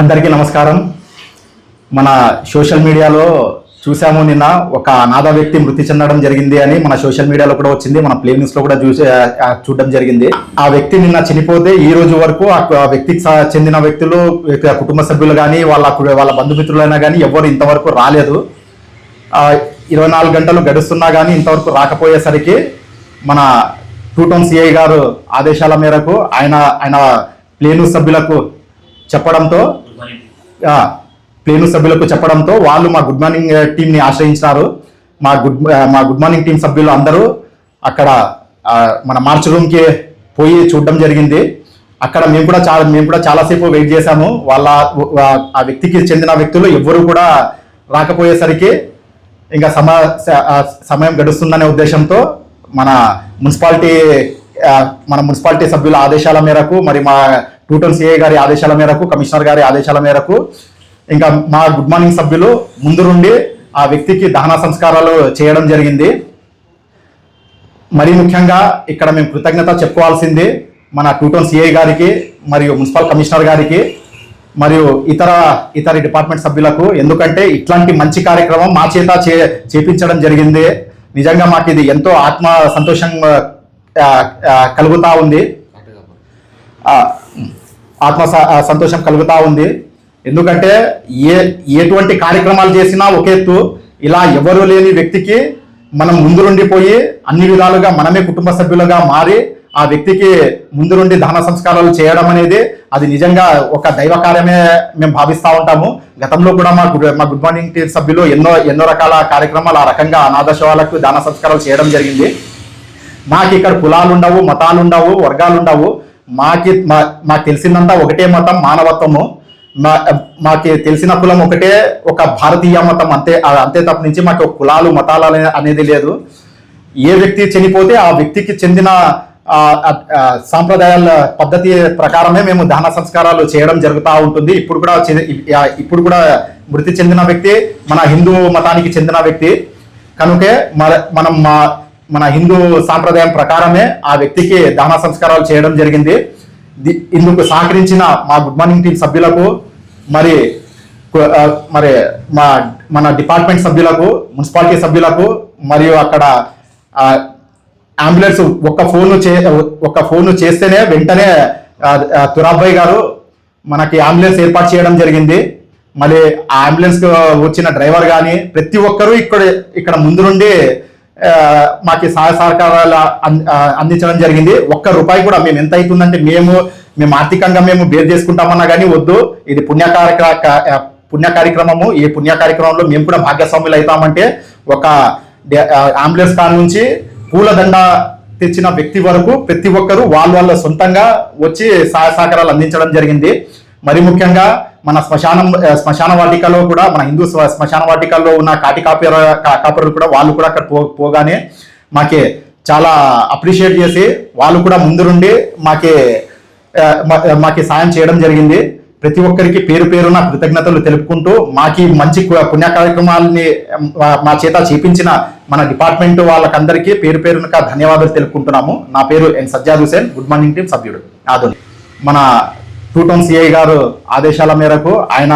అందరికీ నమస్కారం. మన సోషల్ మీడియాలో చూసాము, నిన్న ఒక అనాథ వ్యక్తి మృతి చెందడం జరిగింది అని మన సోషల్ మీడియాలో కూడా వచ్చింది, మన ప్లే న్యూస్ లో కూడా చూడడం జరిగింది. ఆ వ్యక్తి నిన్న చనిపోతే ఈ రోజు వరకు ఆ వ్యక్తికి చెందిన వ్యక్తులు, కుటుంబ సభ్యులు కానీ వాళ్ళ బంధుమిత్రులైనా కానీ ఎవరు ఇంతవరకు రాలేదు. 24 గంటలు గడుస్తున్నా కానీ ఇంతవరకు రాకపోయేసరికి మన 2 టౌన్ సిఐ గారు ఆదేశాల మేరకు ఆయన ప్లే న్యూస్ సభ్యులకు చెప్పడంతో వాళ్ళు మా గుడ్ మార్నింగ్ టీంని ఆశ్రయించినారు. మా గుడ్ మార్నింగ్ టీం సభ్యులు అందరూ అక్కడ మన మార్చ్ రూమ్కి పోయి చూడడం జరిగింది. అక్కడ మేము కూడా చాలాసేపు వెయిట్ చేశాము. ఆ వ్యక్తికి చెందిన వ్యక్తులు ఎవ్వరూ కూడా రాకపోయేసరికి ఇంకా సమయం గడుస్తుందనే ఉద్దేశంతో మన మున్సిపాలిటీ సభ్యుల ఆదేశాల మేరకు, మరి మా 2 టౌన్ సిఐ గారి ఆదేశాల మేరకు, కమిషనర్ గారి ఆదేశాల మేరకు ఇంకా మా గుడ్ మార్నింగ్ సభ్యులు ముందు నుండి ఆ వ్యక్తికి దహన సంస్కారాలు చేయడం జరిగింది. మరీ ముఖ్యంగా ఇక్కడ మేము కృతజ్ఞత చెప్పుకోవాల్సింది మన 2 టౌన్ సిఐ గారికి, మరియు మున్సిపల్ కమిషనర్ గారికి, మరియు ఇతర డిపార్ట్మెంట్ సభ్యులకు. ఎందుకంటే ఇట్లాంటి మంచి కార్యక్రమం మా చేత చేపించడం జరిగింది. నిజంగా మాకు ఇది ఎంతో ఆత్మ సంతోషం కలుగుతా ఉంది. సంతోషం కలుగుతా ఉంది. ఎందుకంటే ఎటువంటి కార్యక్రమాలు చేసినా ఒక ఎత్తు, ఇలా ఎవరు లేని వ్యక్తికి మనం ముందు నుండి పోయి అన్ని విధాలుగా మనమే కుటుంబ సభ్యులుగా మారి ఆ వ్యక్తికి ముందు నుండి దహన సంస్కారాలు చేయడం అనేది అది నిజంగా ఒక దైవ కార్యమే మేము భావిస్తూ ఉంటాము. గతంలో కూడా మా గుడ్ మార్నింగ్ టీం సభ్యులు ఎన్నో రకాల కార్యక్రమాలు ఆ రకంగా అనాథ శవాలకు దహన సంస్కారాలు చేయడం జరిగింది. మాకు ఇక్కడ కులాలు ఉండవు, మతాలు ఉండవు, వర్గాలు ఉండవు. మాకు తెలిసిందంతా ఒకటే మతం, మానవత్వము. మాకు తెలిసిన కులం ఒకటే, ఒక భారతీయ మతం, అంతే తప్ప నుంచి మాకు కులాలు మతాలు అనేది లేదు. ఏ వ్యక్తి చనిపోతే ఆ వ్యక్తికి చెందిన సాంప్రదాయాల పద్ధతి ప్రకారమే మేము దహన సంస్కారాలు చేయడం జరుగుతూ ఉంటుంది. ఇప్పుడు కూడా మృతి చెందిన వ్యక్తి మన హిందూ మతానికి చెందిన వ్యక్తి కనుకే మనం మన హిందూ సాంప్రదాయం ప్రకారమే ఆ వ్యక్తికి దహన సంస్కారాలు చేయడం జరిగింది. ఇందుకు సహకరించిన మా గుడ్ మార్నింగ్ టీం సభ్యులకు, మరి మన డిపార్ట్మెంట్ సభ్యులకు, మున్సిపాలిటీ సభ్యులకు, మరియు అక్కడ అంబులెన్స్ ఒక్క ఫోన్ చేస్తేనే వెంటనే తురాబాయ్ గారు మనకి అంబులెన్స్ ఏర్పాటు చేయడం జరిగింది. మళ్ళీ ఆ అంబులెన్స్ వచ్చిన డ్రైవర్ కానీ ప్రతి ఒక్కరూ ఇక్కడ ముందు నుండి మాకు సహాయ సహకారాలు అందించడం జరిగింది. ₹1 కూడా మేము ఎంత అవుతుందంటే మేము ఆర్థికంగా మేము బేర్ చేసుకుంటామన్నా కానీ వద్దు, ఇది పుణ్య కార్యక్రమము. ఈ పుణ్య కార్యక్రమంలో మేము కూడా భాగస్వాములు అవుతామంటే ఒక అంబులెన్స్ కార్ నుంచి పూలదండ తెచ్చిన వ్యక్తి వరకు ప్రతి ఒక్కరూ వాళ్ళ సొంతంగా వచ్చి సహాయ సహకారాలు అందించడం జరిగింది. మరి ముఖ్యంగా మన శ్మశాన వాటికలో కూడా, మన హిందూ శ్మశాన వాటికల్లో ఉన్న కాపరులు కూడా వాళ్ళు కూడా అక్కడ పోగానే మాకే చాలా అప్రిషియేట్ చేసి వాళ్ళు కూడా ముందు నుండి మాకి సాయం చేయడం జరిగింది. ప్రతి ఒక్కరికి పేరున కృతజ్ఞతలు తెలుపుకుంటూ మాకి మంచి పుణ్య కార్యక్రమాలని మా చేత చేపించిన మన డిపార్ట్మెంట్ వాళ్ళకందరికీ పేరున ధన్యవాదాలు తెలుపుకుంటున్నాము. నా పేరు N Sajjad Hussain, good morning team సభ్యుడు ఆదోని. మన 2 టౌన్ సిఐ గారు ఆదేశాల మేరకు ఆయన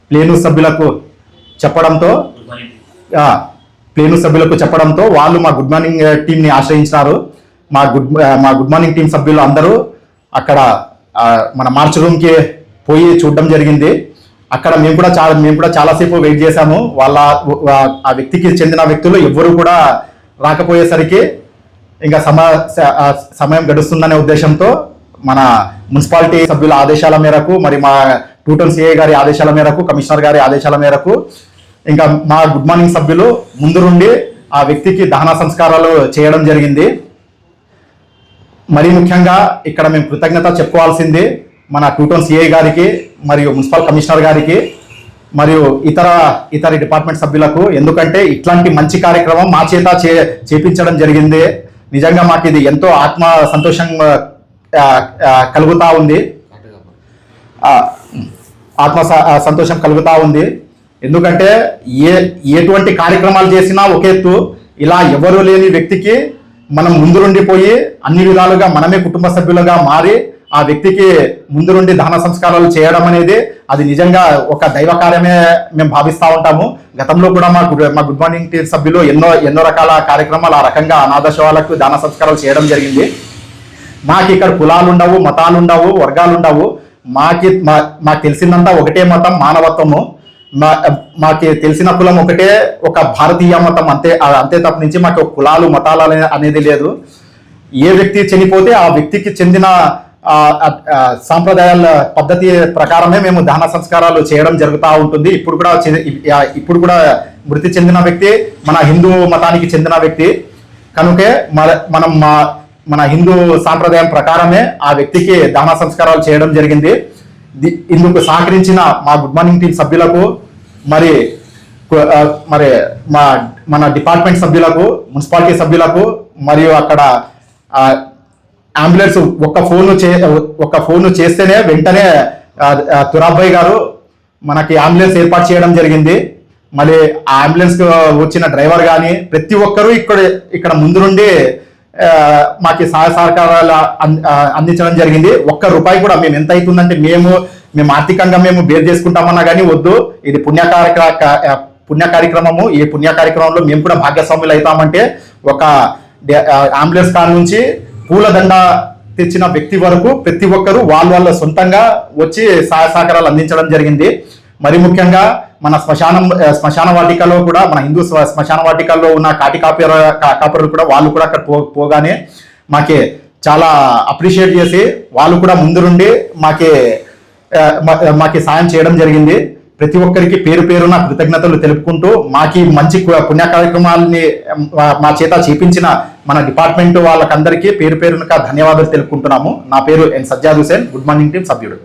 ప్లే న్యూస్ సభ్యులకు చెప్పడంతో వాళ్ళు మా గుడ్ మార్నింగ్ టీంని ఆశ్రయించినారు. మా గుడ్ మార్నింగ్ టీం సభ్యులు అందరూ అక్కడ మన మార్చ్ రూమ్కి పోయి చూడడం జరిగింది. అక్కడ మేము కూడా చాలాసేపు వెయిట్ చేశాము. ఆ వ్యక్తికి చెందిన వ్యక్తులు ఎవ్వరూ కూడా రాకపోయేసరికి ఇంకా సమయం గడుస్తుందనే ఉద్దేశంతో మన మున్సిపాలిటీ సభ్యుల ఆదేశాల మేరకు, మరి మా 2 టౌన్ సిఐ గారి ఆదేశాల మేరకు, కమిషనర్ గారి ఆదేశాల మేరకు ఇంకా మా గుడ్ మార్నింగ్ సభ్యులు ముందు నుండి ఆ వ్యక్తికి దహన సంస్కారాలు చేయడం జరిగింది. మరీ ముఖ్యంగా ఇక్కడ మేము కృతజ్ఞత చెప్పుకోవాల్సింది మన 2 టౌన్ సిఐ గారికి, మరియు మున్సిపల్ కమిషనర్ గారికి, మరియు ఇతర డిపార్ట్మెంట్ సభ్యులకు. ఎందుకంటే ఇట్లాంటి మంచి కార్యక్రమం మా చేత చేపించడం జరిగింది. నిజంగా మాకు ఇది ఎంతో ఆత్మ సంతోషం కలుగుతా ఉంది. సంతోషం కలుగుతా ఉంది. ఎందుకంటే ఎటువంటి కార్యక్రమాలు చేసినా ఒక ఎత్తు, ఇలా ఎవరు లేని వ్యక్తికి మనం ముందు నుండి పోయి అన్ని విధాలుగా మనమే కుటుంబ సభ్యులుగా మారి ఆ వ్యక్తికి ముందు నుండి దహన సంస్కారాలు చేయడం అనేది అది నిజంగా ఒక దైవ కార్యమే మేము భావిస్తూ ఉంటాము. గతంలో కూడా మా గుడ్ మార్నింగ్ టీం సభ్యులు ఎన్నో రకాల కార్యక్రమాలు ఆ రకంగా అనాథ శవాలకు దహన సంస్కారాలు చేయడం జరిగింది. మాకు ఇక్కడ కులాలు ఉండవు, మతాలు ఉండవు, వర్గాలు ఉండవు. మాకు తెలిసిందంతా ఒకటే మతం, మానవత్వము. మాకు తెలిసిన కులం ఒకటే, ఒక భారతీయ మతం, అంతే తప్ప నుంచి మాకు కులాలు మతాలు అనేది లేదు. ఏ వ్యక్తి చనిపోతే ఆ వ్యక్తికి చెందిన సాంప్రదాయాల పద్ధతి ప్రకారమే మేము దహన సంస్కారాలు చేయడం జరుగుతూ ఉంటుంది. ఇప్పుడు కూడా మృతి చెందిన వ్యక్తి మన హిందూ మతానికి చెందిన వ్యక్తి కనుకే మనం మన హిందూ సాంప్రదాయం ప్రకారమే ఆ వ్యక్తికి దహన సంస్కారాలు చేయడం జరిగింది. ఇందుకు సహకరించిన మా గుడ్ మార్నింగ్ టీం సభ్యులకు, మరి మన డిపార్ట్మెంట్ సభ్యులకు, మున్సిపాలిటీ సభ్యులకు, మరియు అక్కడ అంబులెన్స్ ఒక్క ఫోన్ చేస్తేనే వెంటనే తురాబాయ్ గారు మనకి అంబులెన్స్ ఏర్పాటు చేయడం జరిగింది. మళ్ళీ ఆ అంబులెన్స్ వచ్చిన డ్రైవర్ కానీ ప్రతి ఒక్కరూ ఇక్కడ ముందు నుండి మాకు సహాయ సహకారాలు అందించడం జరిగింది. ఒక్క రూపాయి కూడా మేము ఎంత అవుతుందంటే మేము ఆర్థికంగా మేము బేర్ చేసుకుంటామన్నా కానీ వద్దు, ఇది పుణ్య కార్యక్రమము. ఈ పుణ్య కార్యక్రమంలో మేము కూడా భాగ్యస్వాములు అవుతామంటే ఒక అంబులెన్స్ కార్ నుంచి పూలదండ తెచ్చిన వ్యక్తి వరకు ప్రతి ఒక్కరూ వాళ్ళ సొంతంగా వచ్చి సహాయ సహకారాలు అందించడం జరిగింది. మరి ముఖ్యంగా మన శ్మశాన వాటికలో కూడా, మన హిందూ శ్మశాన వాటికల్లో ఉన్న కాపరులు కూడా వాళ్ళు కూడా అక్కడ పోగానే మాకే చాలా అప్రిషియేట్ చేసి వాళ్ళు కూడా ముందు నుండి మాకి సాయం చేయడం జరిగింది. ప్రతి ఒక్కరికి పేరు పేరున కృతజ్ఞతలు తెలుపుకుంటూ మాకి మంచి పుణ్య కార్యక్రమాలని మా చేత చేపించిన మన డిపార్ట్మెంట్ వాళ్ళకందరికీ పేరు పేరున ధన్యవాదాలు తెలుపుకుంటున్నాము. నా పేరు N Sajjad Hussain, good morning team సభ్యుడు.